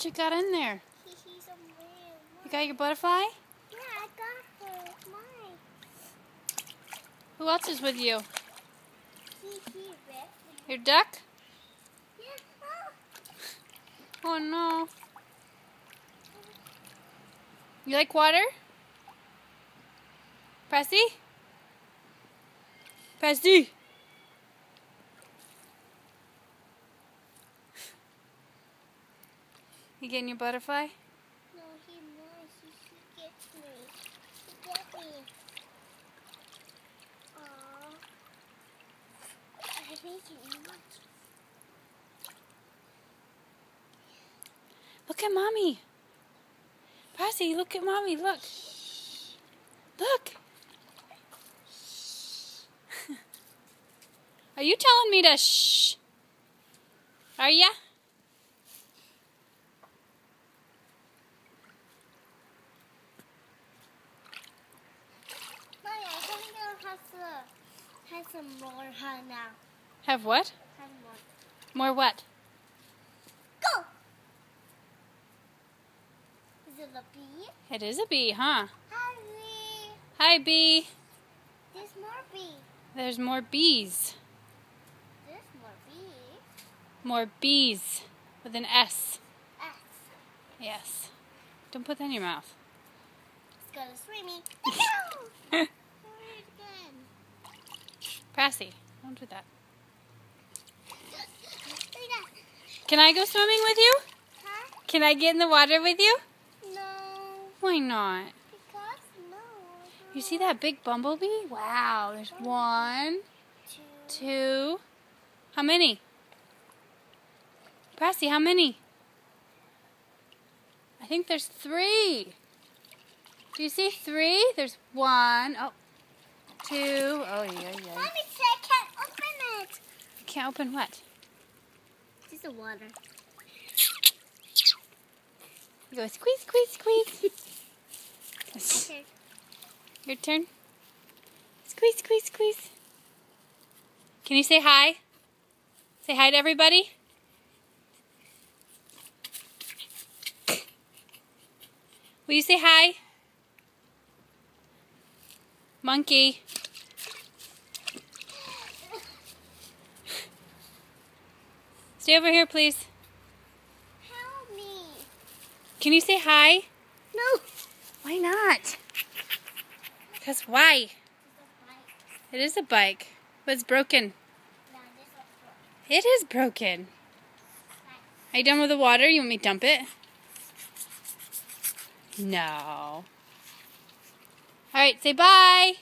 you got in there? He's a man. You got your butterfly? Yeah, I got her. Mine. Who else is with you? Rick. Your duck? Yeah. Oh no. You like water? Pressy? Pressy? You getting your butterfly? No, he wants. He gets me. He gets me. Aww. I think he wants. Look at mommy. Pressy, look at mommy. Look. Look. Are you telling me to shh? Are ya? Mommy, I think I'll have some more now. Have what? Have more. More what? Go! Is it a bee? It is a bee, huh? Hi, bee. Hi, bee. There's more bee. There's more bees. There's more bee. More bees with an S. S. Yes. Don't put that in your mouth. It's gonna swim me. again. Pressy, don't do that. Look at that. Can I go swimming with you? Huh? Can I get in the water with you? No. Why not? Because no. You see that big bumblebee? Wow, there's 1, 2. How many? Pressy, how many? I think there's 3. Do you see 3? There's 1. Oh, 2. Oh, yeah. Mommy said I can't open it. You can't open what? Just the water. You go squeeze, squeeze, squeeze. Okay. Your turn. Squeeze, squeeze, squeeze. Can you say hi? Say hi to everybody. Will you say hi? Monkey. Stay over here, please. Help me. Can you say hi? No. Why not? Because why? It is a bike, but it's broken. It is broken. Are you done with the water? You want me to dump it? No. All right, say bye.